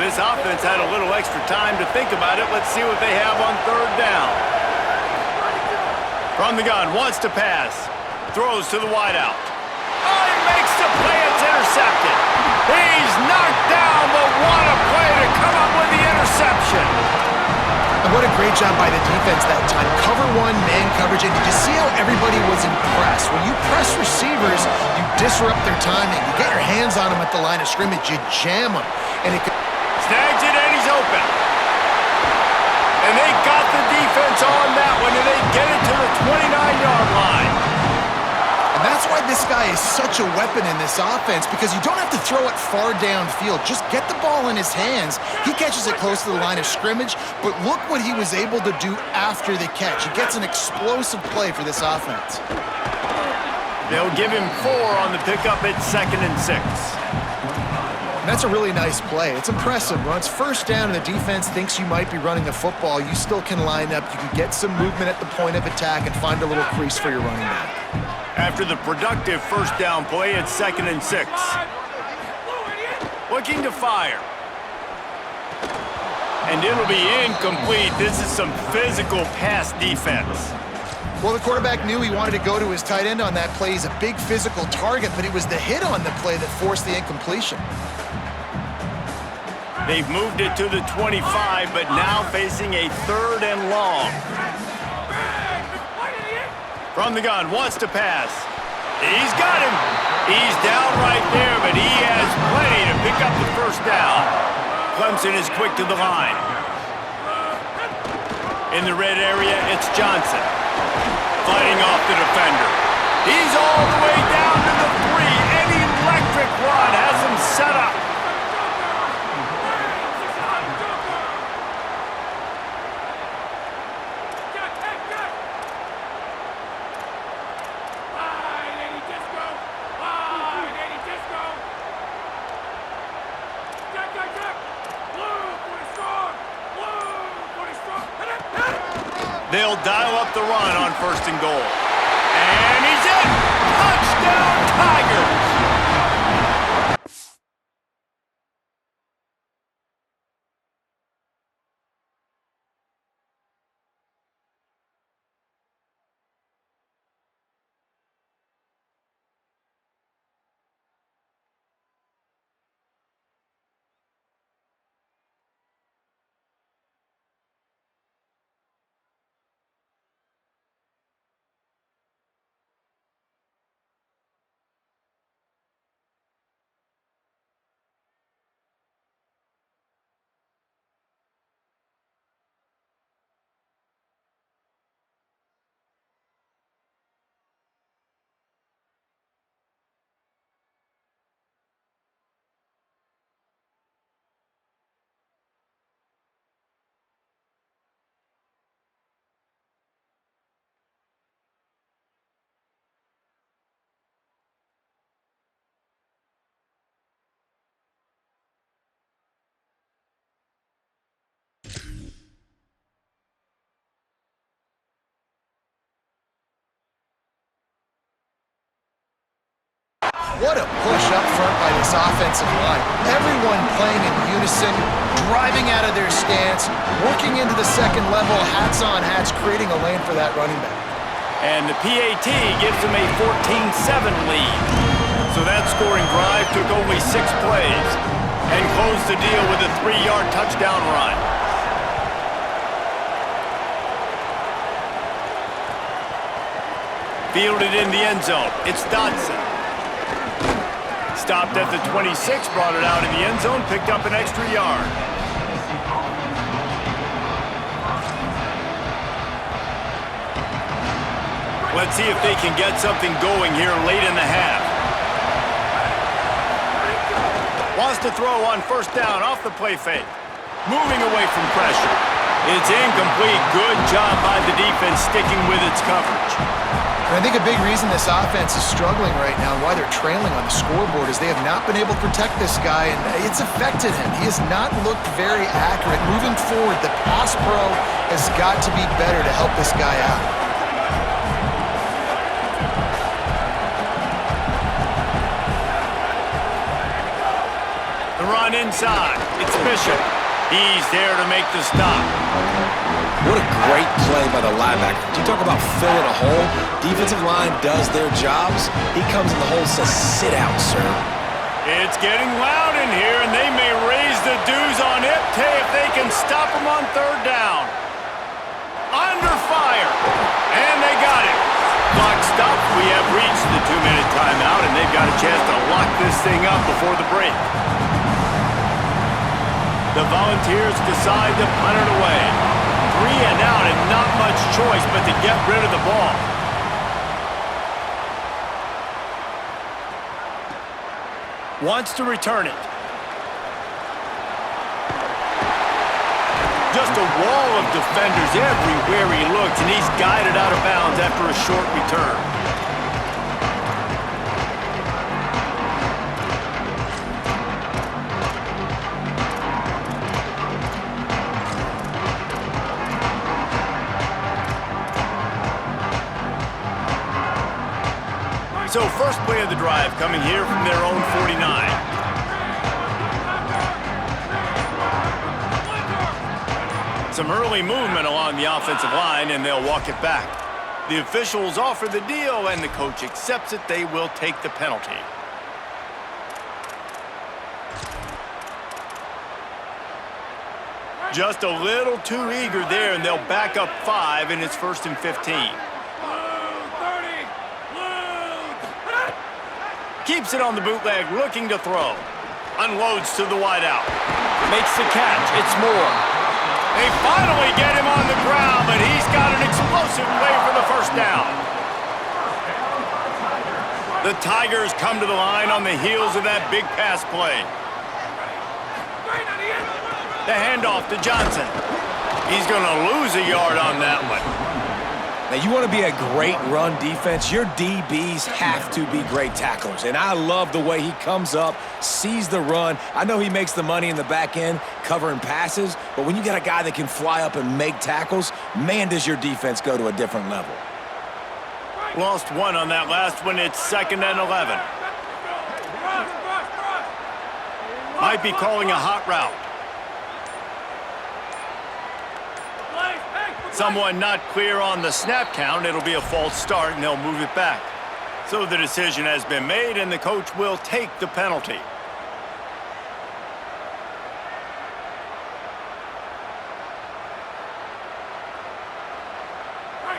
This offense had a little extra time to think about it. Let's see what they have on third down. From the gun, wants to pass. Throws to the wideout. Oh, he makes the play. It's intercepted. He's knocked down, but what a play to come up with the interception. And what a great job by the defense that time. Cover one, man coverage, and did you see how everybody was impressed? When you press receivers, you disrupt their timing. You get your hands on them at the line of scrimmage, you jam them. And it snags it, and he's open. And they got the defense on that one, and they get it to the 29-yard line. And that's why this guy is such a weapon in this offense, because you don't have to throw it far downfield. Just get the ball in his hands. He catches it close to the line of scrimmage, but look what he was able to do after the catch. He gets an explosive play for this offense. They'll give him 4 on the pickup at 2nd and 6. And that's a really nice play. It's impressive. When it's first down and the defense thinks you might be running the football, you still can line up. You can get some movement at the point of attack and find a little crease for your running back. After the productive first down play, it's 2nd and 6. Looking to fire. And it'll be incomplete. This is some physical pass defense. Well, the quarterback knew he wanted to go to his tight end on that play. He's a big physical target, but it was the hit on the play that forced the incompletion. They've moved it to the 25, but now facing a 3rd and long. From the gun, wants to pass. He's got him. He's down right there, but he has plenty to pick up the first down. Clemson is quick to the line. In the red area, it's Johnson. Fighting off the defender. He's all the way down to the 3. An electric run has him set up. They'll dial up the run on 1st and goal. And he's in! Touchdown, Tigers! What a push up front by this offensive line. Everyone playing in unison, driving out of their stance, working into the second level, hats on hats, creating a lane for that running back. And the PAT gives them a 14-7 lead. So that scoring drive took only 6 plays and closed the deal with a 3-yard touchdown run. Fielded in the end zone. It's Dodson. Stopped at the 26, brought it out in the end zone, picked up an extra yard. Let's see if they can get something going here late in the half. Wants to throw on 1st down off the play fake. Moving away from pressure. It's incomplete. Good job by the defense sticking with its coverage. And I think a big reason this offense is struggling right now and why they're trailing on the scoreboard is they have not been able to protect this guy, and it's affected him. He has not looked very accurate. Moving forward, the pass pro has got to be better to help this guy out. The run inside. It's Bishop. He's there to make the stop. What a great play by the linebacker. You talk about filling a hole. Defensive line does their jobs. He comes in the hole and says, sit out, sir. It's getting loud in here, and they may raise the dues on Ipte if they can stop him on third down. Under fire, and they got it. Clock stopped. We have reached the 2-minute timeout, and they've got a chance to lock this thing up before the break. The Volunteers decide to punt it away. 3 and out, and not much choice but to get rid of the ball. Wants to return it. Just a wall of defenders everywhere he looks, and he's guided out of bounds after a short return. So first play of the drive coming here from their own 49. Some early movement along the offensive line, and they'll walk it back. The officials offer the deal, and the coach accepts it. They will take the penalty. Just a little too eager there, and they'll back up 5, and it's 1st and 15. Keeps it on the bootleg, looking to throw. Unloads to the wideout. Makes the catch. It's Moore. They finally get him on the ground, but he's got an explosive play for the first down. The Tigers come to the line on the heels of that big pass play. The handoff to Johnson. He's going to lose a yard on that one. Now, you want to be a great run defense, your DBs have to be great tacklers. And I love the way he comes up, sees the run. I know he makes the money in the back end covering passes, but when you got a guy that can fly up and make tackles, man, does your defense go to a different level. Lost 1 on that last one. It's 2nd and 11. Might be calling a hot route. Someone not clear on the snap count. It'll be a false start, and they'll move it back. So the decision has been made, and the coach will take the penalty.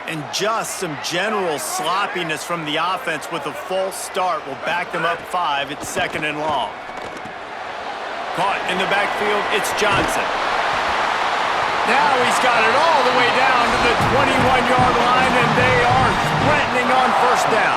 And just some general sloppiness from the offense with a false start will back them up 5. It's 2nd and long. Caught in the backfield, it's Johnson. Now he's got it all the way down to the 21-yard line, and they are threatening on first down.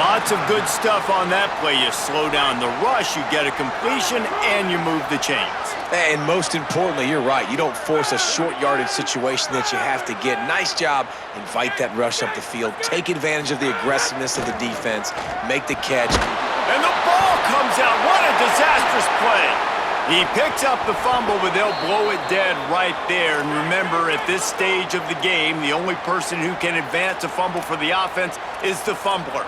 Lots of good stuff on that play. You slow down the rush, you get a completion, and you move the chains. And most importantly, you're right. You don't force a short yardage situation that you have to get. Nice job. Invite that rush up the field. Take advantage of the aggressiveness of the defense. Make the catch. And the ball comes out. What a disastrous play. He picks up the fumble, but they'll blow it dead right there. And remember, at this stage of the game, the only person who can advance a fumble for the offense is the fumbler.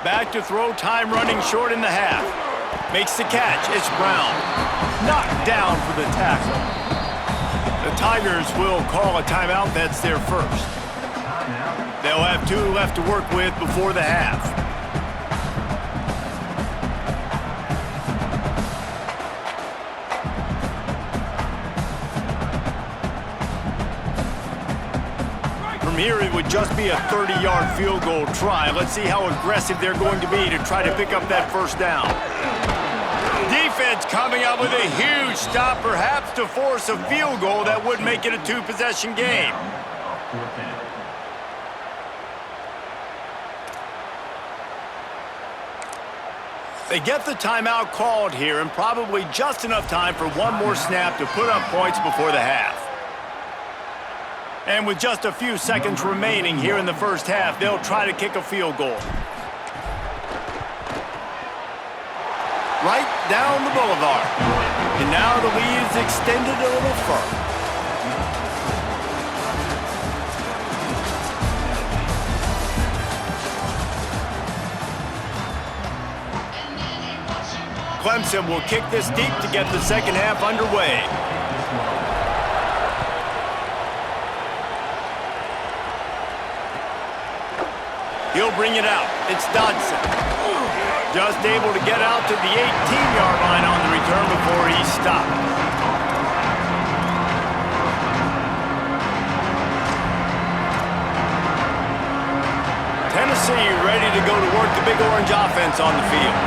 Back to throw, time running short in the half. Makes the catch, it's Brown. Knocked down for the tackle. The Tigers will call a timeout. That's their first. They'll have 2 left to work with before the half. From here, it would just be a 30-yard field goal try. Let's see how aggressive they're going to be to try to pick up that first down. Defense coming up with a huge stop, perhaps to force a field goal that would make it a 2-possession game. They get the timeout called here, and probably just enough time for one more snap to put up points before the half. And with just a few seconds remaining here in the first half, they'll try to kick a field goal. Right down the boulevard. And now the lead is extended a little further. Clemson will kick this deep to get the second half underway. He'll bring it out. It's Dodson. Just able to get out to the 18-yard line on the return before he's stopped. Tennessee ready to go to work the Big Orange offense on the field.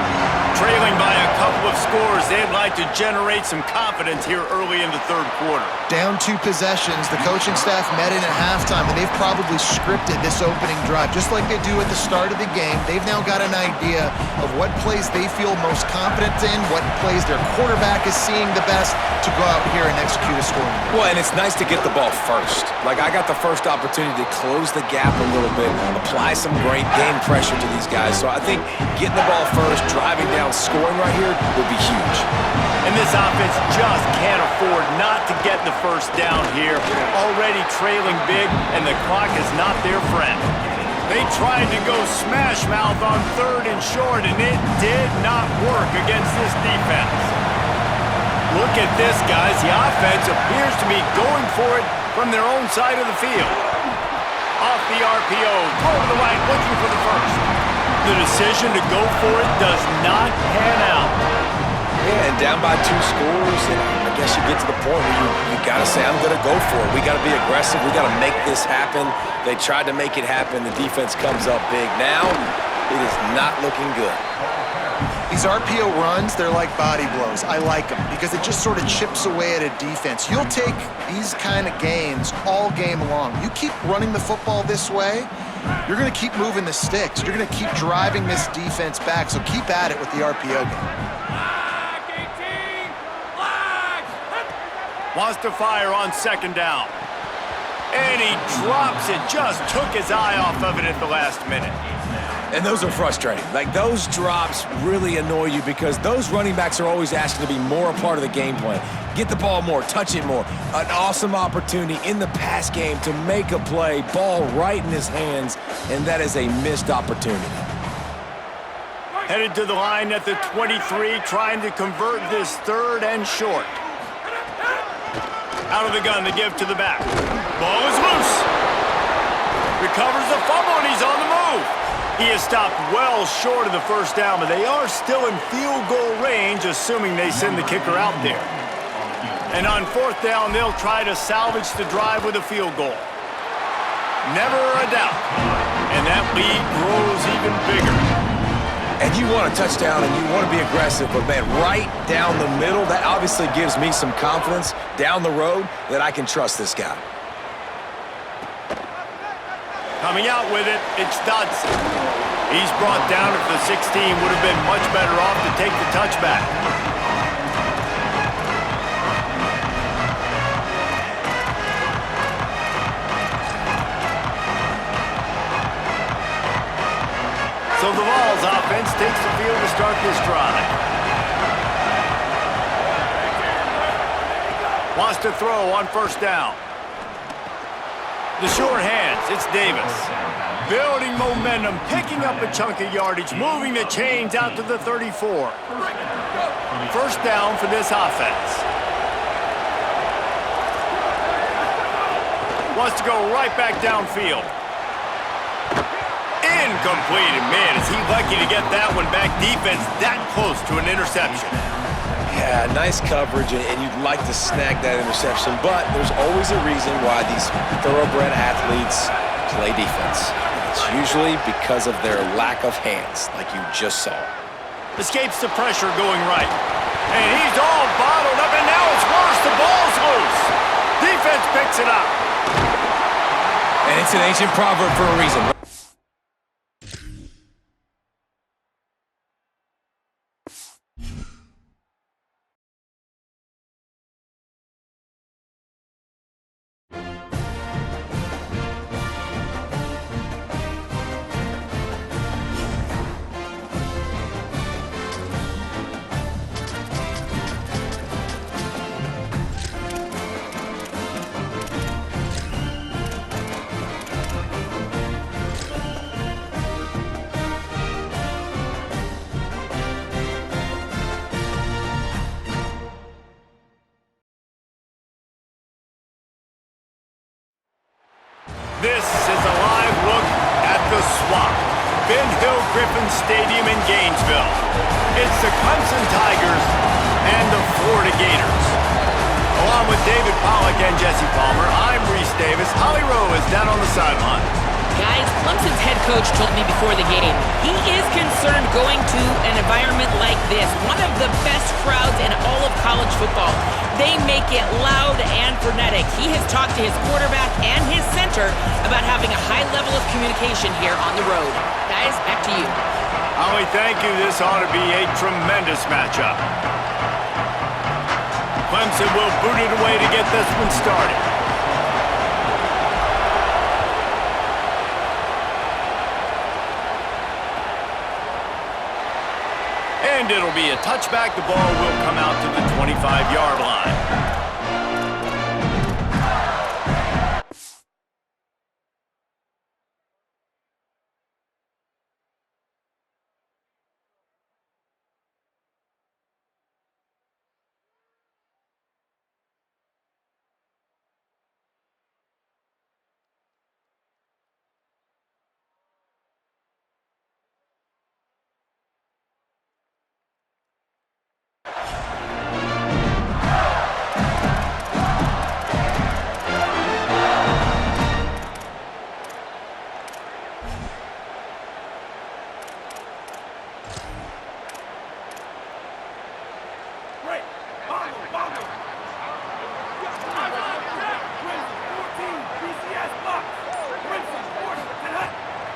Trailing by a couple of scores, they'd like to generate some confidence here early in the third quarter. Down 2 possessions, the coaching staff met in at halftime, and they've probably scripted this opening drive. Just like they do at the start of the game, they've now got an idea of what plays they feel most confident in, what plays their quarterback is seeing the best to go out here and execute a scoring drive. Well, and it's nice to get the ball first. Like, I got the first opportunity to close the gap a little bit, apply some great game pressure to these guys. So I think getting the ball first, driving down, scoring right here would be huge. And this offense just can't afford not to get the first down here. Already trailing big, and the clock is not their friend. They tried to go smash mouth on 3rd and short, and it did not work against this defense. Look at this, guys. The offense appears to be going for it from their own side of the field. Off the RPO, throw to the right, looking for the first. The decision to go for it does not pan out. Yeah, and down by 2 scores, and I guess you get to the point where you got to say, I'm going to go for it. We got to be aggressive. We got to make this happen. They tried to make it happen. The defense comes up big. Now, it is not looking good. These RPO runs, they're like body blows. I like them because it just sort of chips away at a defense. You'll take these kind of gains all game long. You keep running the football this way, you're going to keep moving the sticks. You're going to keep driving this defense back, so keep at it with the RPO game. Wants to fire on 2nd down. And he drops it. Just took his eye off of it at the last minute. And those are frustrating. Like, those drops really annoy you because those running backs are always asking to be more a part of the game plan. Get the ball more, touch it more. An awesome opportunity in the pass game to make a play, ball right in his hands, and that is a missed opportunity. Headed to the line at the 23, trying to convert this 3rd and short. Out of the gun to give to the back. Ball is loose. Recovers the fumble, and he's on the move. He is stopped well short of the first down, but they are still in field goal range, assuming they send the kicker out there. And on 4th down, they'll try to salvage the drive with a field goal. Never a doubt. And that lead grows even bigger. And you want a touchdown and you want to be aggressive, but man, right down the middle, that obviously gives me some confidence down the road that I can trust this guy. Coming out with it, it's Dodson. He's brought down at the 16, would have been much better off to take the touchback. So the Vols offense takes the field to start this drive. Wants to throw on 1st down. The short hands, it's Davis. Building momentum, picking up a chunk of yardage, moving the chains out to the 34. 1st down for this offense. Wants to go right back downfield. Incomplete, and man, is he lucky to get that one back. Defense that close to an interception. Yeah, nice coverage, and you'd like to snag that interception, but there's always a reason why these thoroughbred athletes play defense. It's usually because of their lack of hands, like you just saw. Escapes the pressure going right. And he's all bottled up, and now it's worse. The ball's loose. Defense picks it up. And it's an ancient proverb for a reason. This is a live look at the swap. Ben Hill Griffin Stadium in Gainesville. It's the Clemson Tigers and the Florida Gators. Along with David Pollack and Jesse Palmer, I'm Reese Davis. Holly Rowe is down on the sideline. Guys, Clemson's head coach told me before the game, he is concerned going to an environment like this, one of the best crowds in all of college football. They make it loud and frenetic. He has talked to his quarterback and his center about having a high level of communication here on the road. Guys, back to you. Holly, thank you. This ought to be a tremendous matchup. Clemson will boot it away to get this one started. And it'll be a touchback. The ball will come out to the 25-yard line.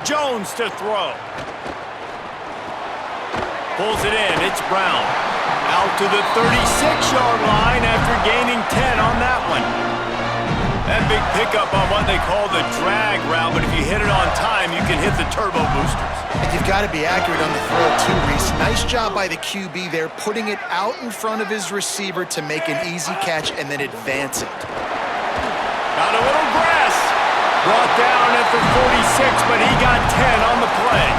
Jones to throw. Pulls it in. It's Brown. Out to the 36-yard line after gaining 10 on that one. That big pickup on what they call the drag route, but if you hit it on time, you can hit the turbo boosters. And you've got to be accurate on the throw too, Reese. Nice job by the QB there, putting it out in front of his receiver to make an easy catch and then advance it. Got a little grass. Brought down at the 46, but he got 10 on the play.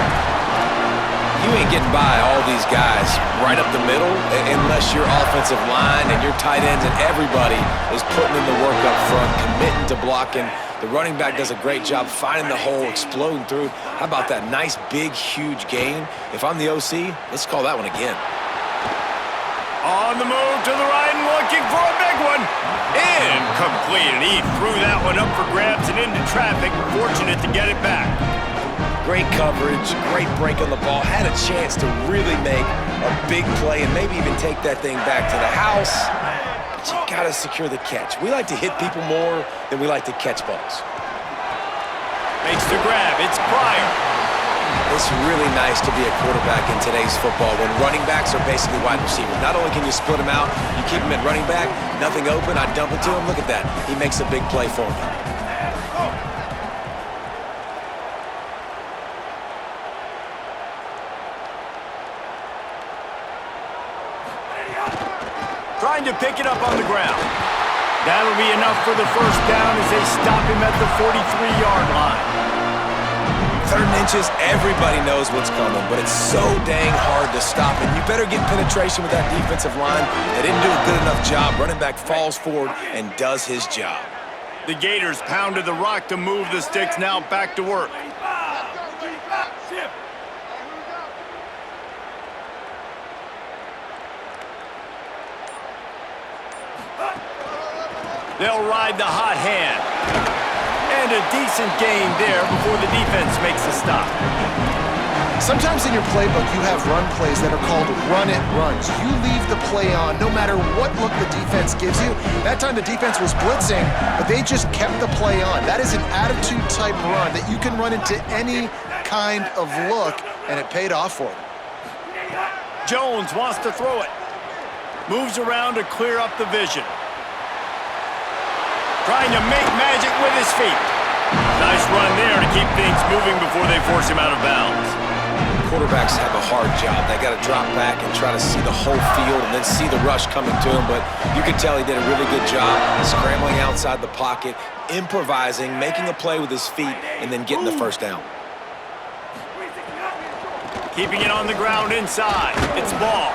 You ain't getting by all these guys right up the middle unless your offensive line and your tight ends and everybody is putting in the work up front, committing to blocking. The running back does a great job finding the hole, exploding through. How about that nice, big, huge gain? If I'm the OC, let's call that one again. On the move to the right and looking for a big one. Incomplete, and he threw that one up for grabs and into traffic. Fortunate to get it back. Great coverage, great break on the ball. Had a chance to really make a big play and maybe even take that thing back to the house. But you gotta secure the catch. We like to hit people more than we like to catch balls. Makes the grab. It's Pryor. It's really nice to be a quarterback in today's football when running backs are basically wide receivers. Not only can you split them out, you keep them at running back, nothing open, I dump it to him. Look at that. He makes a big play for me. Trying to pick it up on the ground. That'll be enough for the first down as they stop him at the 43-yard line. 3rd and inches, everybody knows what's coming, but it's so dang hard to stop. And you better get penetration with that defensive line. They didn't do a good enough job. Running back falls forward and does his job. The Gators pounded the rock to move the sticks. Now back to work. They'll ride the hot hand. And a decent gain there before the defense makes a stop. Sometimes in your playbook, you have run plays that are called run-it runs. You leave the play on no matter what look the defense gives you. That time the defense was blitzing, but they just kept the play on. That is an attitude-type run that you can run into any kind of look, and it paid off for them. Jones wants to throw it. Moves around to clear up the vision. Trying to make magic with his feet. Nice run there to keep things moving before they force him out of bounds. Quarterbacks have a hard job. They got to drop back and try to see the whole field and then see the rush coming to him. But you can tell he did a really good job scrambling outside the pocket, improvising, making a play with his feet, and then getting the first down. Keeping it on the ground inside. It's ball.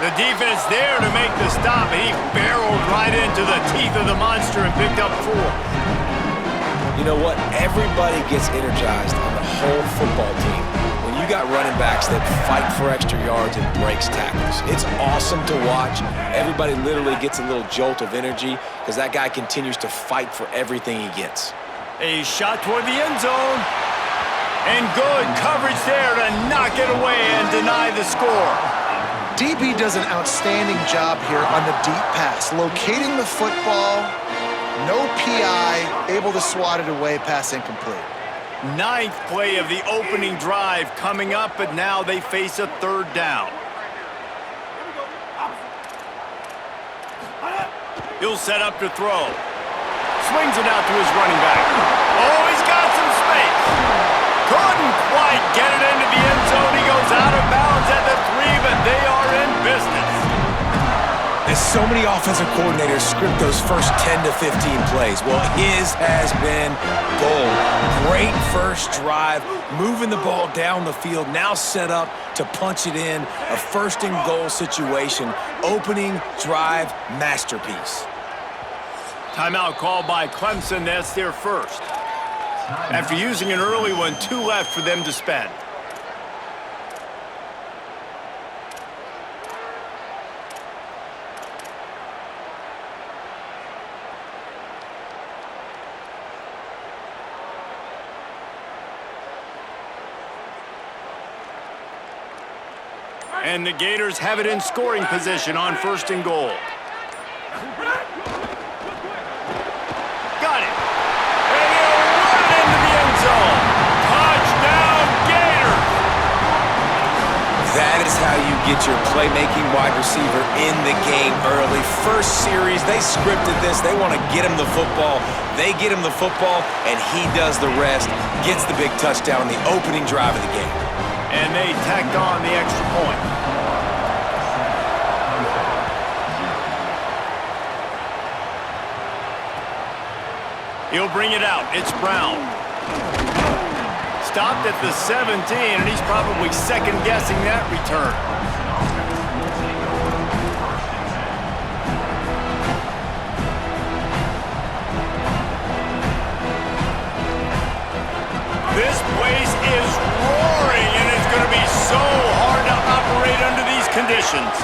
The defense there to make the stop, and he barreled right into the teeth of the monster and picked up 4. You know what? Everybody gets energized on the whole football team when you got running backs that fight for extra yards and breaks tackles. It's awesome to watch. Everybody literally gets a little jolt of energy because that guy continues to fight for everything he gets. A shot toward the end zone. And good coverage there to knock it away and deny the score. DB does an outstanding job here on the deep pass, locating the football, no PI, able to swat it away, pass incomplete. Ninth play of the opening drive coming up, but now they face a third down. He'll set up to throw. Swings it out to his running back. Oh, he's got some space. Couldn't quite get it into the end zone. He goes out of bounds at the 3, but they are in business. As so many offensive coordinators script those first 10 to 15 plays, well, his has been gold. Great first drive, moving the ball down the field, now set up to punch it in. A first and goal situation, opening drive masterpiece. Timeout called by Clemson. That's their first. After using an early one, 2 left for them to spend. And the Gators have it in scoring position on first and goal. Got it. And he'll run it into the end zone. Touchdown, Gators! That is how you get your playmaking wide receiver in the game early. First series, they scripted this. They want to get him the football. They get him the football, and he does the rest. Gets the big touchdown, the opening drive of the game. And they tacked on the extra point. He'll bring it out. It's Brown. Stopped at the 17, and he's probably second-guessing that return. This place is roaring, and it's going to be so hard to operate under these conditions.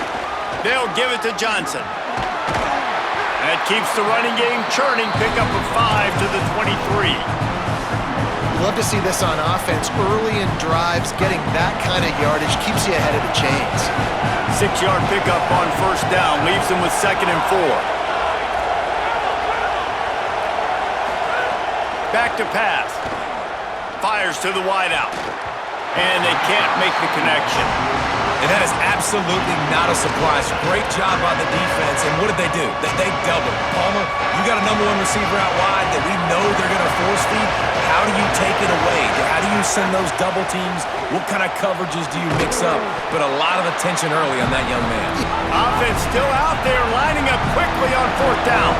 They'll give it to Johnson. That keeps the running game churning. Pickup of 5 to the 23. Love to see this on offense. Early in drives, getting that kind of yardage keeps you ahead of the chains. 6-yard pickup on first down. Leaves them with 2nd and 4. Back to pass. Fires to the wideout. And they can't make the connection. And that is absolutely not a surprise. Great job by the defense. And what did they do? They doubled. Palmer, you got a number 1 receiver out wide that we know they're going to force feed. How do you take it away? How do you send those double teams? What kind of coverages do you mix up? But a lot of attention early on that young man. Offense still out there, lining up quickly on 4th down.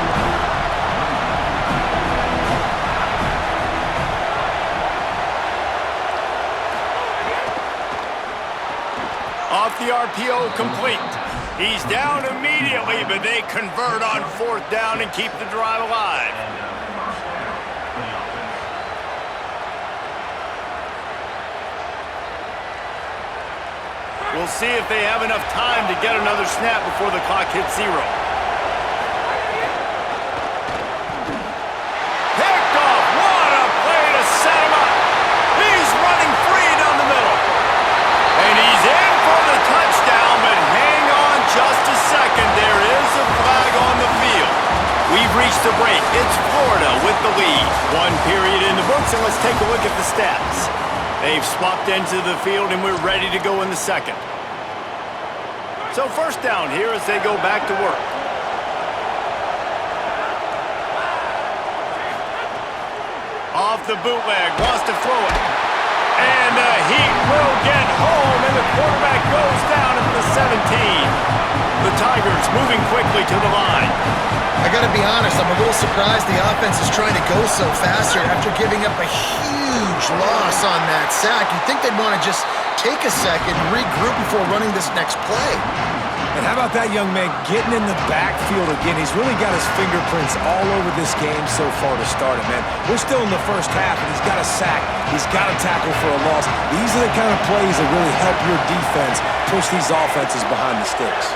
Off the RPO, complete. He's down immediately, but they convert on 4th down and keep the drive alive. We'll see if they have enough time to get another snap before the clock hits 0. Picked off. What a play to set him up. He's running free down the middle. And he's in for the touchdown, but hang on just a second. There is a flag on the field. We've reached the break. It's Florida with the lead. 1 period in the books, and let's take a look at the stats. They've swapped into the field, and we're ready to go in the second. So first down here as they go back to work. Off the bootleg, wants to throw it. And the Heat will get home, and the quarterback goes down at the 17. The Tigers moving quickly to the line. I got to be honest, I'm a little surprised the offense is trying to go so fast here after giving up a huge loss on that sack. You'd think they'd want to just take a second and regroup before running this next play. And how about that young man getting in the backfield again? He's really got his fingerprints all over this game so far to start it, man. We're still in the first half, and he's got a sack. He's got a tackle for a loss. These are the kind of plays that really help your defense push these offenses behind the sticks.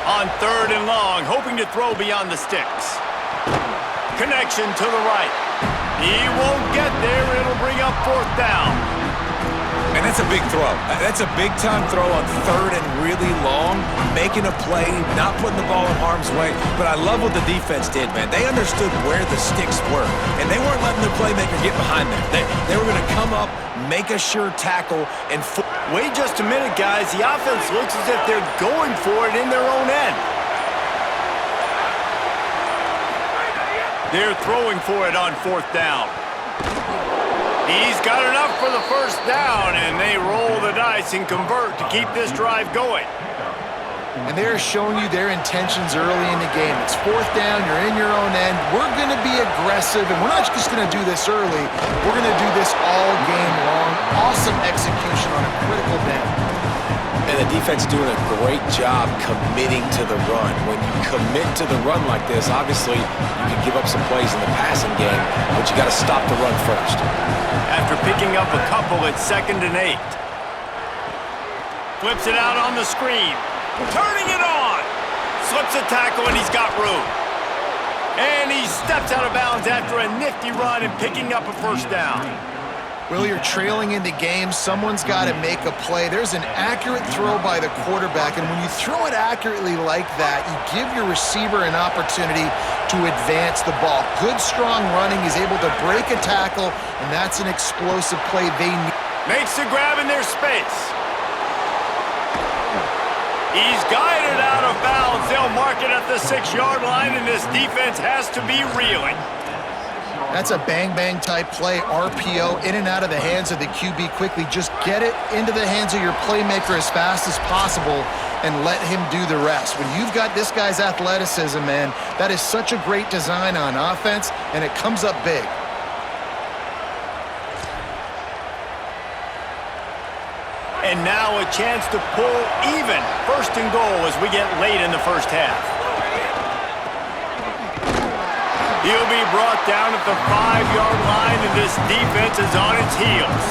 On 3rd and long, hoping to throw beyond the sticks. Connection to the right. He won't get there. It'll bring up 4th down. And that's a big throw. That's a big-time throw on 3rd and really long, making a play, not putting the ball in harm's way. But I love what the defense did, man. They understood where the sticks were, and they weren't letting their playmaker get behind them. They were going to come up, make a sure tackle, and wait just a minute, guys. The offense looks as if they're going for it in their own end. They're throwing for it on 4th down. He's got enough for the 1st down, and they roll the dice and convert to keep this drive going. And they're showing you their intentions early in the game. It's 4th down, you're in your own end. We're going to be aggressive, and we're not just going to do this early. We're going to do this all game long. Awesome execution on a critical down. And the defense doing a great job committing to the run. When you commit to the run like this, obviously you can give up some plays in the passing game, but you got to stop the run first. After picking up a couple, it's 2nd and 8. Flips it out on the screen. Turning it on. Slips a tackle, and he's got room. And he steps out of bounds after a nifty run and picking up a 1st down. Well, you're trailing in the game. Someone's got to make a play. There's an accurate throw by the quarterback, and when you throw it accurately like that, you give your receiver an opportunity to advance the ball. Good, strong running. He's able to break a tackle, and that's an explosive play they need. Makes the grab in their space. He's guided out of bounds. They'll mark it at the 6-yard line, and this defense has to be reeling. That's a bang-bang type play, RPO, in and out of the hands of the QB quickly. Just get it into the hands of your playmaker as fast as possible and let him do the rest. When you've got this guy's athleticism, man, that is such a great design on offense, and it comes up big. And now a chance to pull even 1st and goal as we get late in the 1st half. He'll be brought down at the 5-yard line, and this defense is on its heels.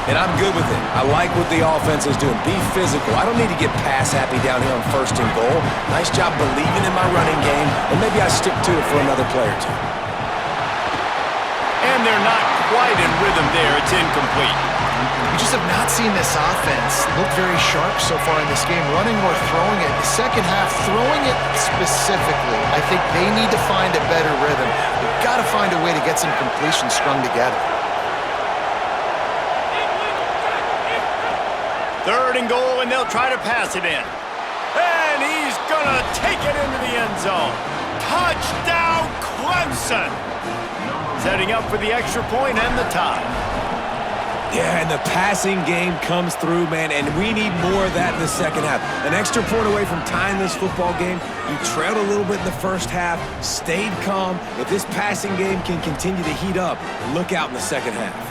And I'm good with it. I like what the offense is doing. Be physical. I don't need to get pass happy down here on 1st and goal. Nice job believing in my running game, and maybe I stick to it for another play or two. And they're not quite in rhythm there. It's incomplete. We just have not seen this offense look very sharp so far in this game, running or throwing it. The second half, throwing it specifically, I think they need to find a better rhythm. They've got to find a way to get some completions strung together. 3rd and goal, and they'll try to pass it in. And he's going to take it into the end zone. Touchdown, Clemson! Setting up for the extra point and the tie. Yeah, and the passing game comes through, man, and we need more of that in the second half. An extra point away from tying this football game. You trailed a little bit in the first half, stayed calm. If this passing game can continue to heat up, look out in the second half.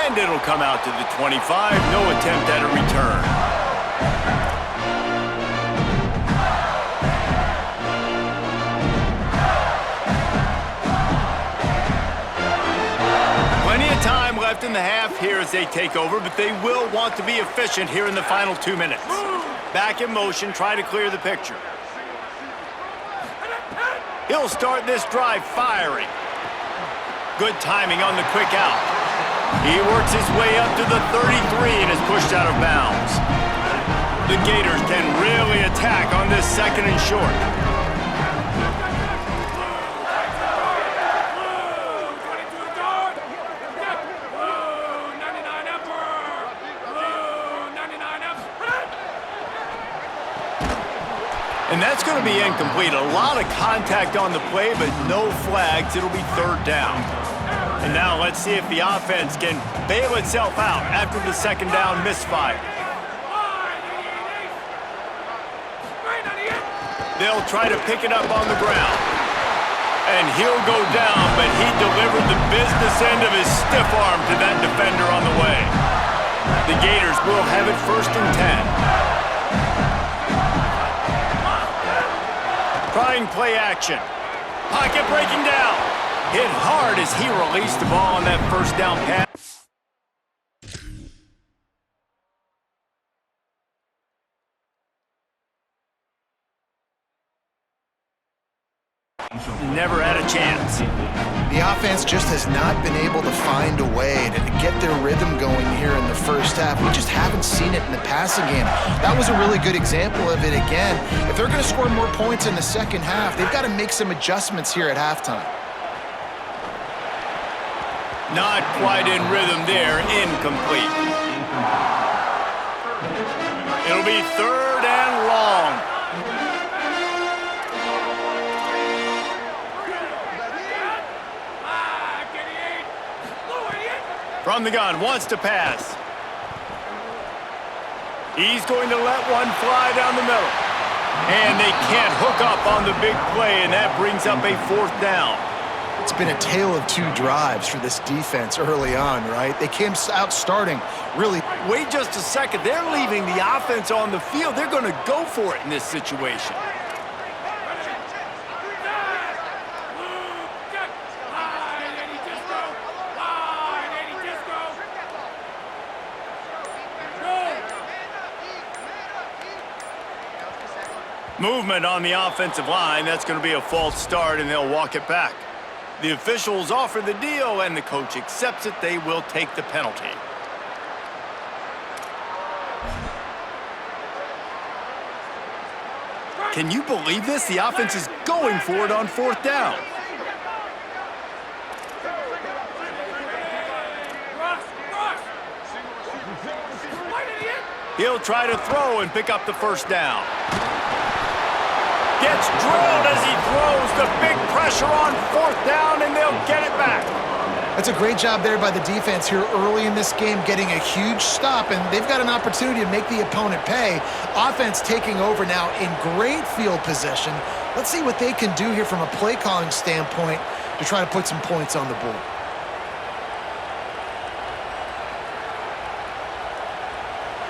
And it'll come out to the 25. No attempt at a return. Plenty of time left in the half here as they take over, but they will want to be efficient here in the final 2 minutes. Back in motion, try to clear the picture. He'll start this drive firing. Good timing on the quick out. He works his way up to the 33 and is pushed out of bounds. The Gators can really attack on this 2nd and short. And that's going to be incomplete. A lot of contact on the play, but no flags. It'll be 3rd down. And now let's see if the offense can bail itself out after the second down misfire. They'll try to pick it up on the ground. And he'll go down, but he delivered the business end of his stiff arm to that defender on the way. The Gators will have it 1st and 10. Trying play action. Pocket breaking down. Hit hard as he released the ball on that first down pass. Never had a chance. The offense just has not been able to find a way to get their rhythm going here in the first half. We just haven't seen it in the passing game. That was a really good example of it again. If they're going to score more points in the second half, they've got to make some adjustments here at halftime. Not quite in rhythm there, incomplete. It'll be 3rd and long. From the gun, wants to pass. He's going to let one fly down the middle. And they can't hook up on the big play, and that brings up a 4th down. It's been a tale of 2 drives for this defense early on, right? They came out starting really. Wait just a second. They're leaving the offense on the field. They're going to go for it in this situation. Movement on the offensive line. That's going to be a false start, and they'll walk it back. The officials offer the deal, and the coach accepts it. They will take the penalty. Can you believe this? The offense is going for it on 4th down. He'll try to throw and pick up the 1st down. Gets drilled as he throws. The big pressure on 4th down, and they'll get it back. That's a great job there by the defense here early in this game, getting a huge stop, and they've got an opportunity to make the opponent pay. Offense taking over now in great field position. Let's see what they can do here from a play calling standpoint to try to put some points on the board.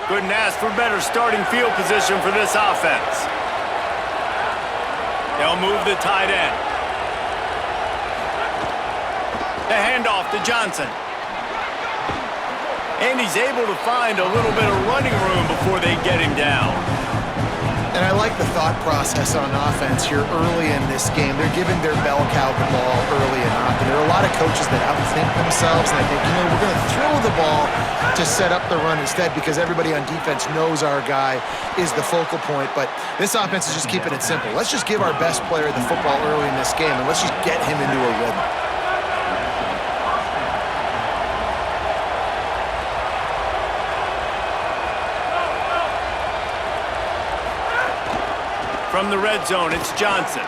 Couldn't ask for better starting field position for this offense. They'll move the tight end. The handoff to Johnson. And he's able to find a little bit of running room before they get him down. And I like the thought process on offense here early in this game. They're giving their bell cow the ball early and often. There are a lot of coaches that outthink themselves, and I think, we're going to throw the ball to set up the run instead because everybody on defense knows our guy is the focal point. But this offense is just keeping it simple. Let's just give our best player the football early in this game, and let's just get him into a rhythm. From the red zone, it's Johnson.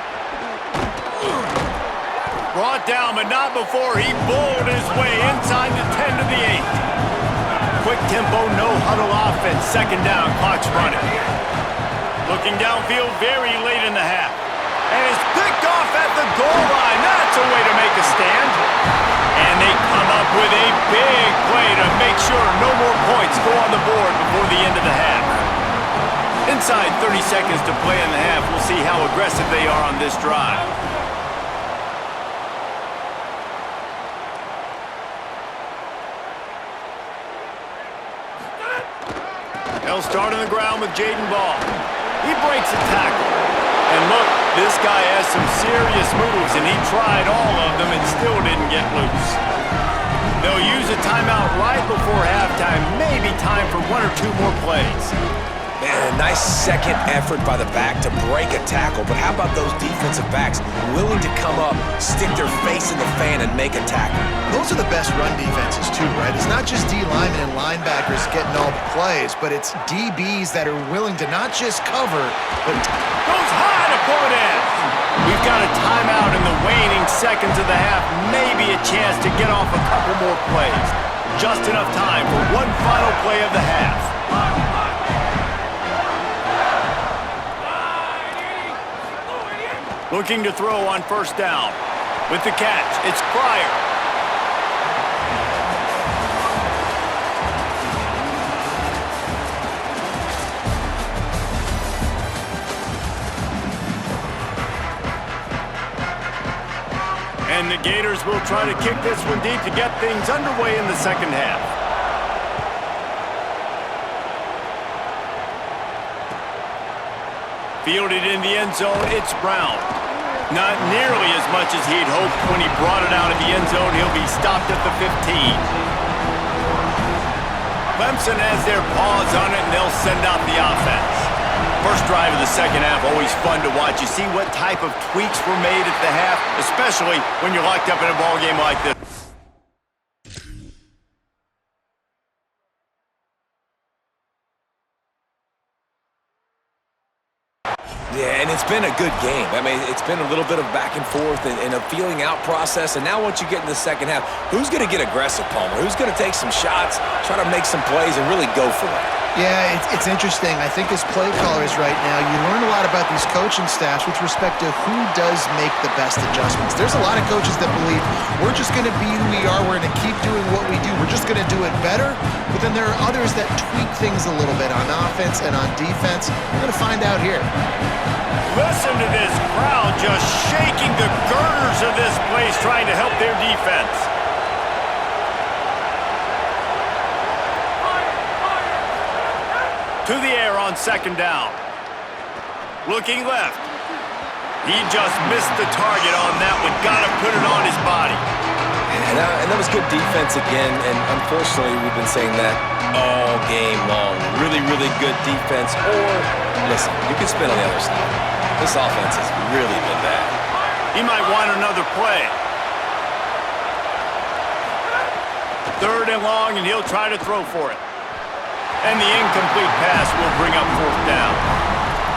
Brought down, but not before he bowled his way inside the 10 to the 8. Quick tempo, no huddle offense. 2nd down, clock's running. Looking downfield very late in the half. And it's picked off at the goal line. That's a way to make a stand. And they come up with a big play to make sure no more points go on the board before the end of the half. Inside 30 seconds to play in the half. We'll see how aggressive they are on this drive. They'll start on the ground with Jaden Ball. He breaks a tackle. And look, this guy has some serious moves, and he tried all of them and still didn't get loose. They'll use a timeout right before halftime. Maybe time for 1 or 2 more plays. Man, nice second effort by the back to break a tackle, but how about those defensive backs willing to come up, stick their face in the fan, and make a tackle? Those are the best run defenses too, right? It's not just D linemen and linebackers getting all the plays, but it's DBs that are willing to not just cover, but goes high to pull it in. We've got a timeout in the waning seconds of the half. Maybe a chance to get off a couple more plays. Just enough time for one final play of the half. Looking to throw on first down. With the catch, it's Pryor. And the Gators will try to kick this one deep to get things underway in the second half. Fielded in the end zone, it's Brown. Not nearly as much as he'd hoped when he brought it out of the end zone. He'll be stopped at the 15. Clemson has their paws on it, and they'll send out the offense. First drive of the second half, always fun to watch. You see what type of tweaks were made at the half, especially when you're locked up in a ball game like this. Yeah, and it's been a good game. I mean, it's been a little bit of back and forth and a feeling out process. And now once you get in the second half, who's going to get aggressive, Palmer? Who's going to take some shots, try to make some plays, and really go for it? Yeah, it's interesting. I think as play callers right now, you learn a lot about these coaching staffs with respect to who does make the best adjustments. There's a lot of coaches that believe we're just going to be who we are. We're going to keep doing what we do. We're just going to do it better. But then there are others that tweak things a little bit on offense and on defense. We're going to find out here. Listen to this crowd just shaking the girders of this place, trying to help their defense. To the air on second down. Looking left. He just missed the target on that one. Got to put it on his body. And that was good defense again, and unfortunately we've been saying that all game long. Really, really good defense. Or, listen, you can spin on the other side. This offense has really been bad. He might want another play. Third and long, and he'll try to throw for it. And the incomplete pass will bring up fourth down.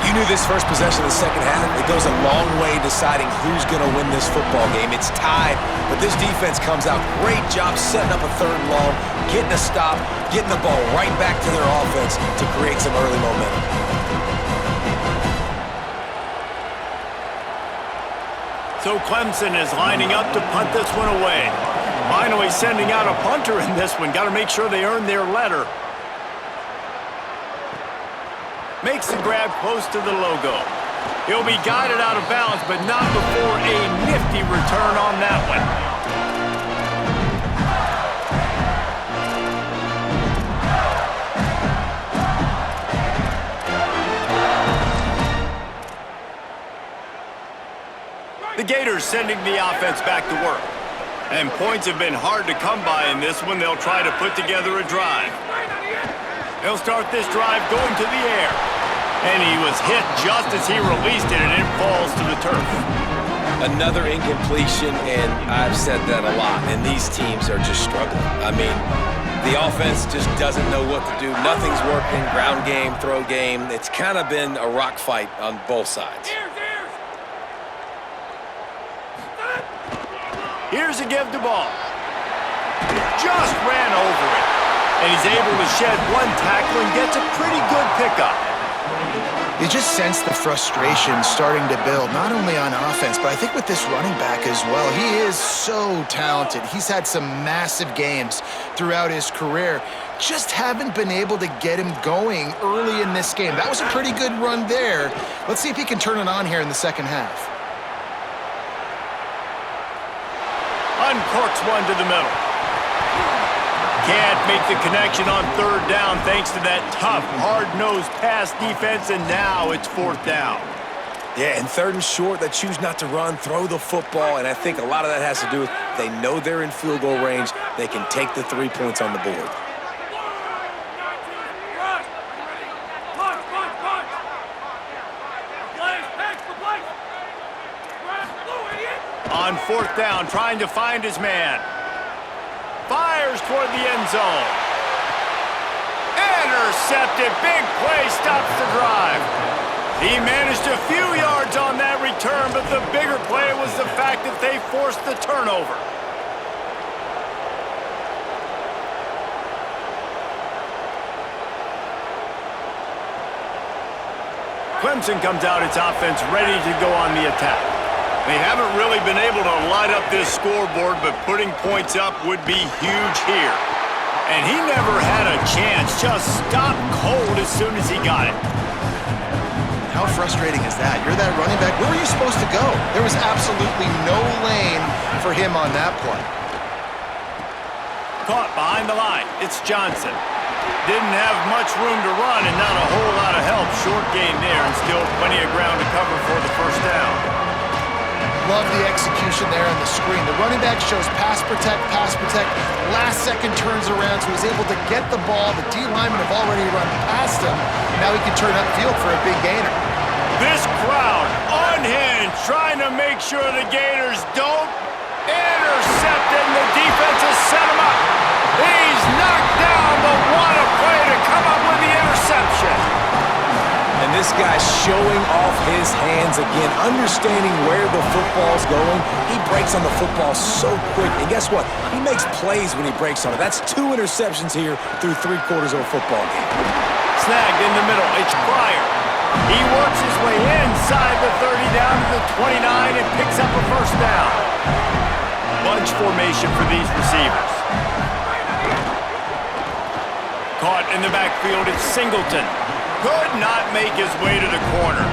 You knew this first possession of the second half. It goes a long way deciding who's going to win this football game. It's tied, but this defense comes out. Great job setting up a third and long, getting a stop, getting the ball right back to their offense to create some early momentum. So Clemson is lining up to punt this one away. Finally sending out a punter in this one. Got to make sure they earn their letter. Makes the grab close to the logo. He'll be guided out of bounds, but not before a nifty return on that one. The Gators sending the offense back to work. And points have been hard to come by in this one. They'll try to put together a drive. He'll start this drive going to the air. And he was hit just as he released it, and it falls to the turf. Another incompletion, and I've said that a lot, and these teams are just struggling. I mean, the offense just doesn't know what to do. Nothing's working, ground game, throw game. It's kind of been a rock fight on both sides. Here's a give to ball. Just ran over it. And he's able to shed one tackle and gets a pretty good pickup. You just sense the frustration starting to build, not only on offense, but I think with this running back as well. He is so talented. He's had some massive games throughout his career. Just haven't been able to get him going early in this game. That was a pretty good run there. Let's see if he can turn it on here in the second half. Uncorks one to the middle. Can't make the connection on third down thanks to that tough, hard-nosed pass defense, and now it's fourth down. Yeah, and third and short, they choose not to run, throw the football, and I think a lot of that has to do with they know they're in field goal range. They can take the 3 points on the board. On fourth down, trying to find his man. Fires toward the end zone. Intercepted. Big play stops the drive. He managed a few yards on that return, but the the bigger play was the fact that they forced the turnover. Clemson comes out its offense ready to go on the attack. They haven't really been able to light up this scoreboard, but putting points up would be huge here. And he never had a chance, just stopped cold as soon as he got it. How frustrating is that? You're that running back. Where were you supposed to go? There was absolutely no lane for him on that play. Caught behind the line. It's Johnson. Didn't have much room to run and not a whole lot of help. Short gain there and still plenty of ground to cover for the first down. Love the execution there on the screen. The running back shows pass protect. Last second turns around, so he's able to get the ball. The D linemen have already run past him. Now he can turn upfield for a big gainer. This crowd unhinged, trying to make sure the Gators don't intercept it, and the defense has set him up. He's knocked down, but what a play to come up with the interception. And this guy's showing off his hands again, understanding where the football's going. He breaks on the football so quick. And guess what? He makes plays when he breaks on it. That's 2 interceptions here through 3/4 of a football game. Snagged in the middle. It's Pryor. He works his way inside the 30 down to the 29 and picks up a first down. Bunch formation for these receivers. Caught in the backfield, it's Singleton. Could not make his way to the corner.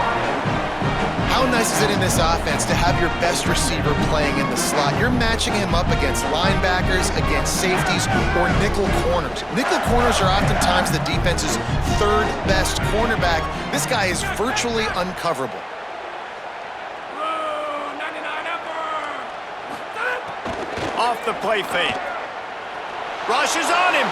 How nice is it in this offense to have your best receiver playing in the slot? You're matching him up against linebackers, against safeties, or nickel corners. Nickel corners are oftentimes the defense's 3rd best cornerback. This guy is virtually uncoverable. Off the play fake. Rush is on him.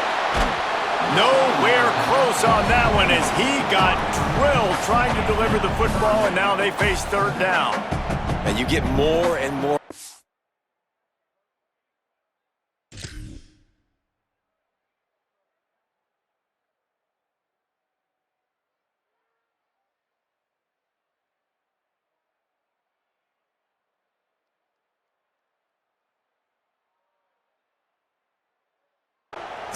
Nowhere close on that one as he got drilled trying to deliver the football, and now they face 3rd down. And you get more and more.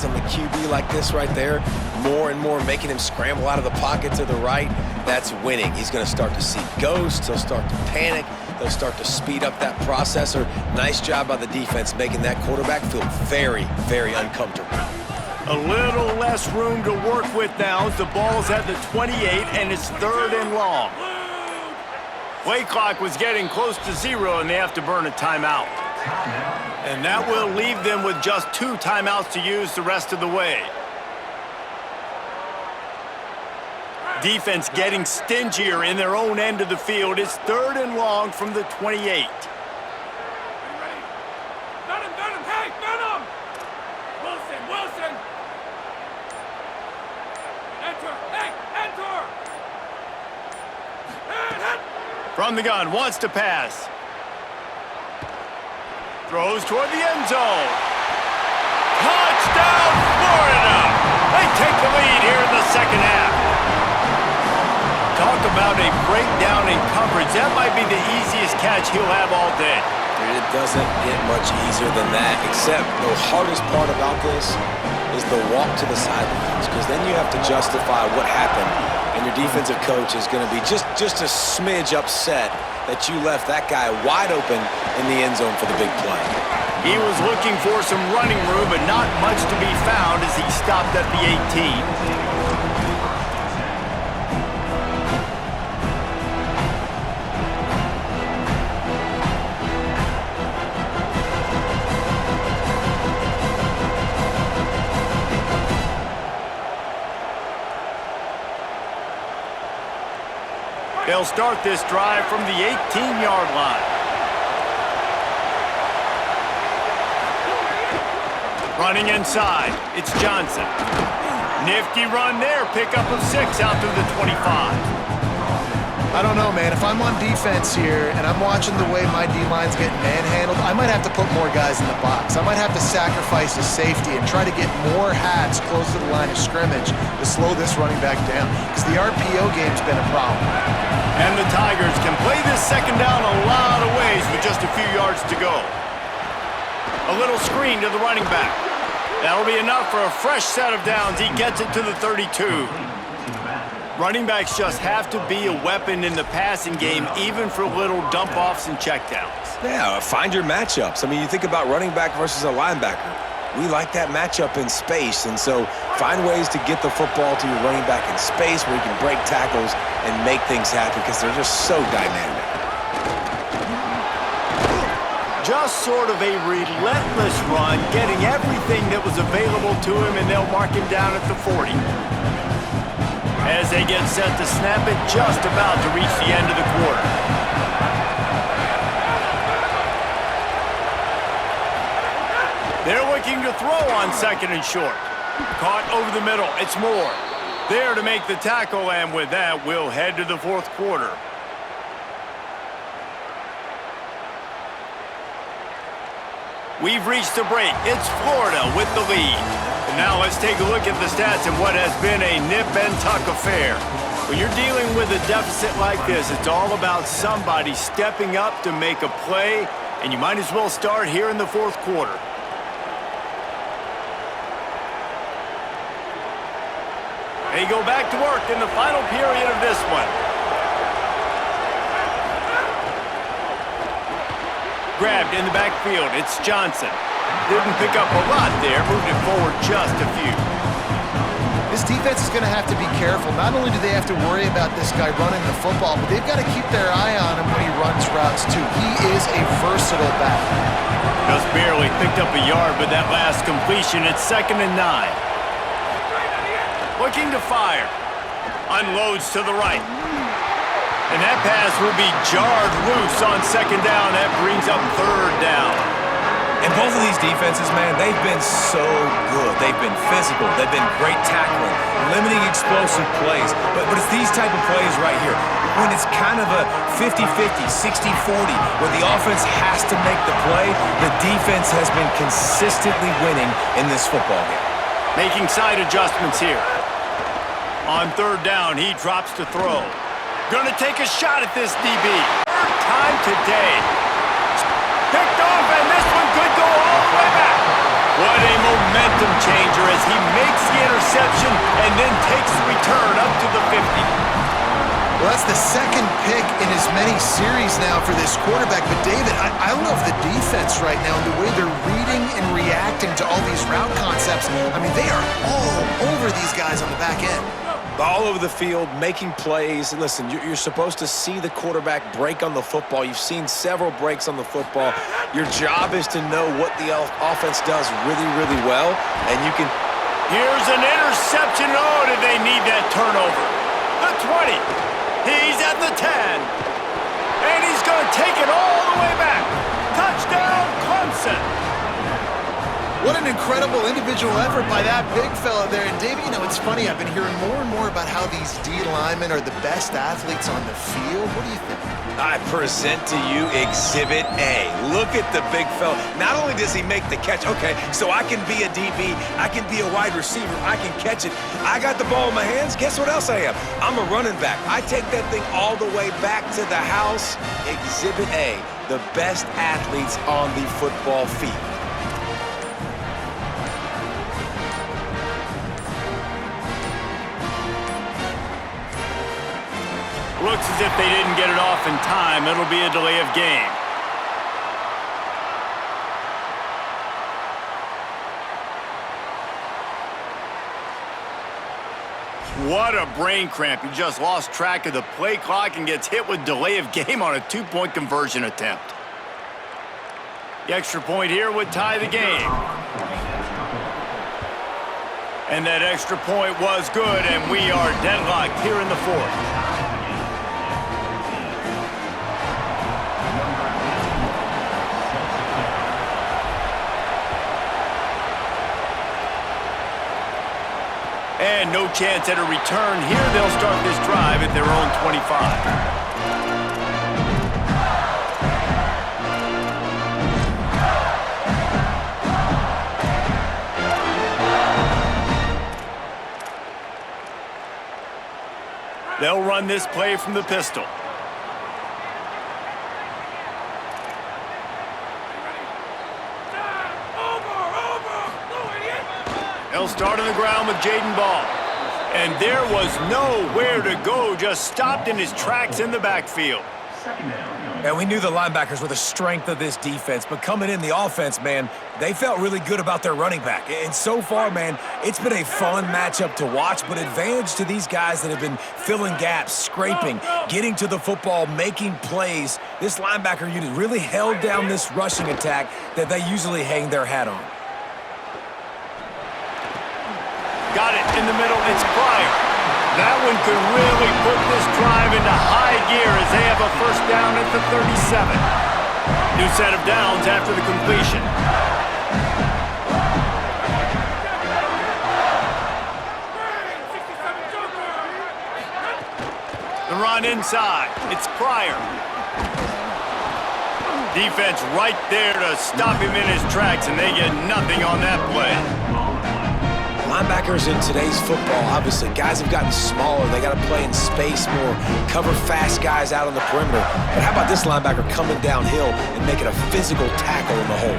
On the QB like this right there, more and more making him scramble out of the pocket to the right, that's winning. He's going to start to see ghosts. He'll start to panic. They'll start to speed up that processor. Nice job by the defense making that quarterback feel very, very uncomfortable. A little less room to work with now as the ball's at the 28 and it's 3rd and long. Play clock was getting close to 0 and they have to burn a timeout. And that will leave them with just 2 timeouts to use the rest of the way. Defense getting stingier in their own end of the field. It's 3rd and long from the 28. From the gun, wants to pass. Throws toward the end zone. Touchdown, Florida! They take the lead here in the second half. Talk about a breakdown in coverage. That might be the easiest catch he'll have all day. It doesn't get much easier than that, except the hardest part about this is the walk to the sidelines, because then you have to justify what happened, and your defensive coach is going to be just a smidge upset that you left that guy wide open in the end zone for the big play. He was looking for some running room, but not much to be found as he stopped at the 18. They'll start this drive from the 18-yard line. Running inside, it's Johnson. Nifty run there, pickup of 6 out to the 25. I don't know, man. If I'm on defense here and I'm watching the way my D-line's getting manhandled, I might have to put more guys in the box. I might have to sacrifice his safety and try to get more hats close to the line of scrimmage to slow this running back down, because the RPO game's been a problem. And the Tigers can play this second down a lot of ways with just a few yards to go. A little screen to the running back. That'll be enough for a fresh set of downs. He gets it to the 32. Running backs just have to be a weapon in the passing game, even for little dump-offs and checkdowns. Yeah, find your matchups. I mean, you think about running back versus a linebacker. We like that matchup in space, and so find ways to get the football to your running back in space where you can break tackles and make things happen, because they're just so dynamic. Just sort of a relentless run, getting everything that was available to him, and they'll mark him down at the 40. As they get set to snap it, just about to reach the end of the quarter. They're looking to throw on second and short. Caught over the middle. It's Moore. There to make the tackle, and with that, we'll head to the fourth quarter. We've reached the break. It's Florida with the lead. And now let's take a look at the stats in what has been a nip-and-tuck affair. When you're dealing with a deficit like this, it's all about somebody stepping up to make a play, and you might as well start here in the fourth quarter. They go back to work in the final period of this one. Grabbed in the backfield, it's Johnson. Didn't pick up a lot there, moved it forward just a few. This defense is going to have to be careful. Not only do they have to worry about this guy running the football, but they've got to keep their eye on him when he runs routes too. He is a versatile back. Just barely picked up a yard with that last completion. It's 2nd and 9. Looking to fire. Unloads to the right. And that pass will be jarred loose on second down. That brings up third down. And both of these defenses, man, they've been so good. They've been physical. They've been great tackling, limiting explosive plays. But it's these type of plays right here, when it's kind of a 50-50, 60-40, where the offense has to make the play, the defense has been consistently winning in this football game. Making side adjustments here. On third down, he drops to throw. Gonna take a shot at this DB. Third time today. Picked off, and this one could go all the way back. What a momentum changer as he makes the interception and then takes the return up to the 50. Well, that's the second pick in as many series now for this quarterback. But, David, I love the defense right now and the way they're reading and reacting to all these route concepts. I mean, they are all over these guys on the back end. All over the field, making plays. And listen, you're supposed to see the quarterback break on the football. You've seen several breaks on the football. Your job is to know what the offense does really, really well, and you can... Here's an interception. Oh, did they need that turnover? The 20. He's at the 10. And he's going to take it all the way back. Touchdown, Clemson. What an incredible individual effort by that big fella there. And, David, you know, it's funny. I've been hearing more and more about how these D linemen are the best athletes on the field. What do you think? I present to you Exhibit A. Look at the big fella. Not only does he make the catch, okay, so I can be a DB, I can be a wide receiver, I can catch it. I got the ball in my hands. Guess what else I am? I'm a running back. I take that thing all the way back to the house. Exhibit A, the best athletes on the football field. Looks as if they didn't get it off in time. It'll be a delay of game. What a brain cramp. He just lost track of the play clock and gets hit with delay of game on a two-point conversion attempt. The extra point here would tie the game. And that extra point was good, and we are deadlocked here in the fourth. And no chance at a return here. They'll start this drive at their own 25. They'll run this play from the pistol. They'll start on the ground with Jaden Ball. And there was nowhere to go, just stopped in his tracks in the backfield. And we knew the linebackers were the strength of this defense, but coming in the offense, man, they felt really good about their running back. And so far, man, it's been a fun matchup to watch, but advantage to these guys that have been filling gaps, scraping, getting to the football, making plays. This linebacker unit really held down this rushing attack that they usually hang their hat on. Got it in the middle, it's Pryor. That one could really put this drive into high gear as they have a first down at the 37. New set of downs after the completion. The run inside, it's Pryor. Defense right there to stop him in his tracks, and they get nothing on that play. Linebackers in today's football, obviously, guys have gotten smaller. They got to play in space more, cover fast guys out on the perimeter. But how about this linebacker coming downhill and making a physical tackle in the hole?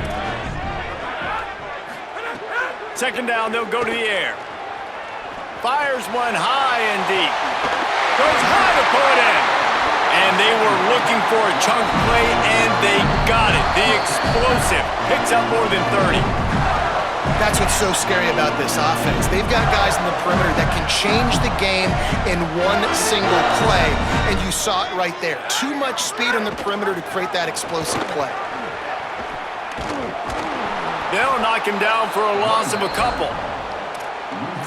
Second down, they'll go to the air. Fires one high and deep. Goes high to pull it in. And they were looking for a chunk play, and they got it. The explosive picks up more than 30. That's what's so scary about this offense. They've got guys in the perimeter that can change the game in one single play, and you saw it right there. Too much speed on the perimeter to create that explosive play. They'll knock him down for a loss of a couple.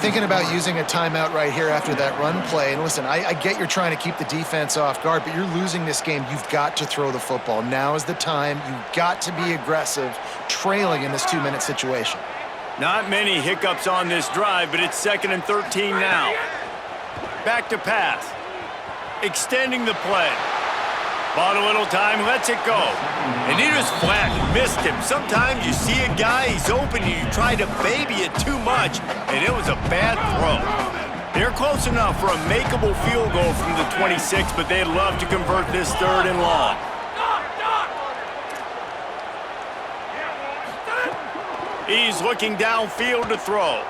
Thinking about using a timeout right here after that run play. And listen, I get you're trying to keep the defense off guard, but you're losing this game. You've got to throw the football. Now is the time. You've got to be aggressive, trailing in this 2-minute situation. Not many hiccups on this drive, but it's 2nd and 13 now. Back to pass. Extending the play. Bought a little time, lets it go. And he just flat missed him. Sometimes you see a guy, he's open, and you try to baby it too much, and it was a bad throw. They're close enough for a makeable field goal from the 26, but they'd love to convert this 3rd and long. He's looking downfield to throw.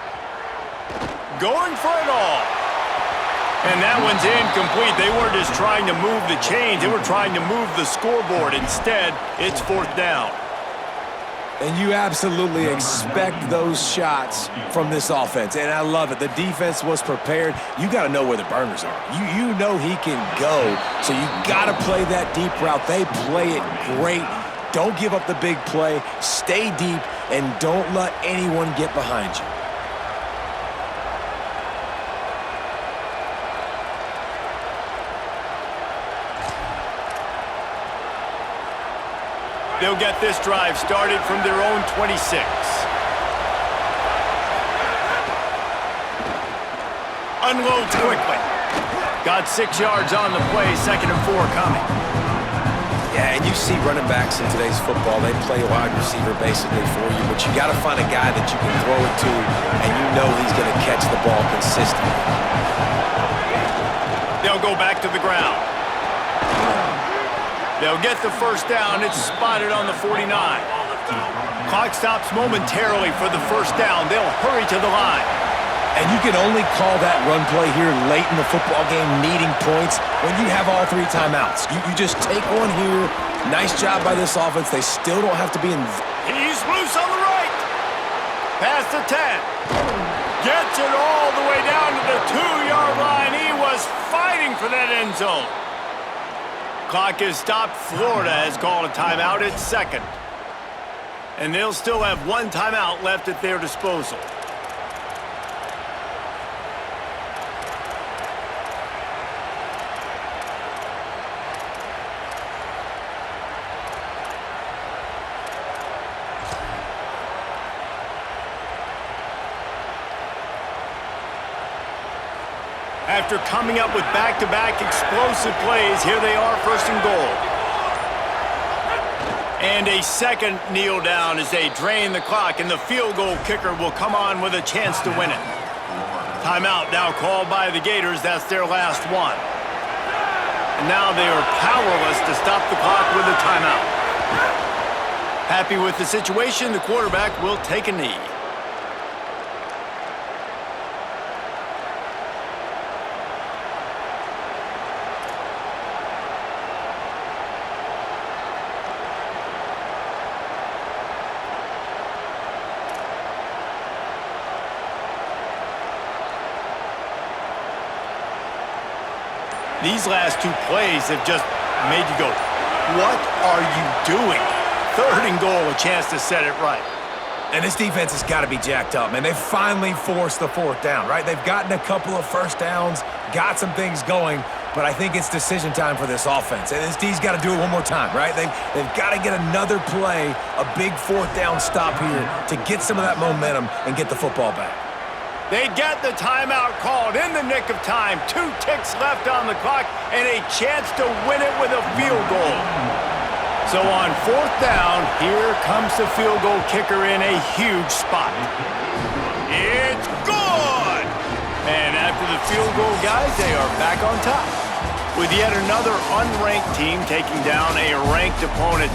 Going for it all. And that one's incomplete. They weren't just trying to move the chains. They were trying to move the scoreboard. Instead, it's 4th down. And you absolutely expect those shots from this offense. And I love it. The defense was prepared. You got to know where the burners are. You know he can go. So you got to play that deep route. They play it great. Don't give up the big play. Stay deep, and don't let anyone get behind you. They'll get this drive started from their own 26. Unloads quickly. Got 6 yards on the play, 2nd and 4 coming. Yeah, and you see running backs in today's football, they play wide receiver basically for you, but you got to find a guy that you can throw it to, and you know he's going to catch the ball consistently. They'll go back to the ground. They'll get the first down. It's spotted on the 49. Clock stops momentarily for the first down. They'll hurry to the line. And you can only call that run play here late in the football game, needing points, when you have all 3 timeouts. You just take one here. Nice job by this offense. They still don't have to be in. He's loose on the right. Past the 10. Gets it all the way down to the 2-yard line. He was fighting for that end zone. Clock is stopped. Florida has called a timeout at 2nd. And they'll still have 1 timeout left at their disposal. After coming up with back-to-back explosive plays, here they are, first and goal. And a second kneel down as they drain the clock, and the field goal kicker will come on with a chance to win it. Timeout now called by the Gators. That's their last one. And now they are powerless to stop the clock with a timeout. Happy with the situation, the quarterback will take a knee. These last two plays have just made you go, what are you doing? Third and goal, a chance to set it right. And this defense has got to be jacked up, man. They've finally forced the fourth down, right? They've gotten a couple of first downs, got some things going, but I think it's decision time for this offense. And this D's got to do it one more time, right? They've got to get another play, a big fourth down stop here to get some of that momentum and get the football back. They get the timeout called in the nick of time. 2 ticks left on the clock and a chance to win it with a field goal. So on fourth down, here comes the field goal kicker in a huge spot. It's good! And after the field goal, guys, they are back on top. With yet another unranked team taking down a ranked opponent,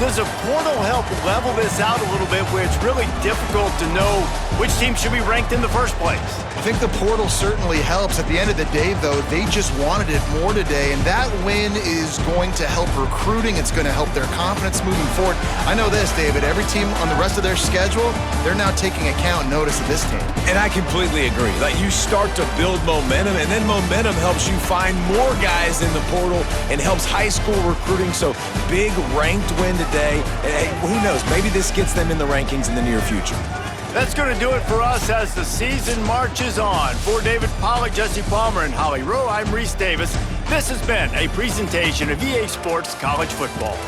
does a portal help level this out a little bit where it's really difficult to know which team should be ranked in the first place? I think the portal certainly helps. At the end of the day, though, they just wanted it more today, and that win is going to help recruiting. It's going to help their confidence moving forward. I know this, David, every team on the rest of their schedule, they're now taking account and notice of this team. And I completely agree. Like, you start to build momentum, and then momentum helps you find more guys in the portal and helps high school recruiting. So big ranked win today. Hey, who knows? Maybe this gets them in the rankings in the near future. That's going to do it for us as the season marches on. For David Pollack, Jesse Palmer, and Holly Rowe, I'm Reese Davis. This has been a presentation of EA Sports College Football.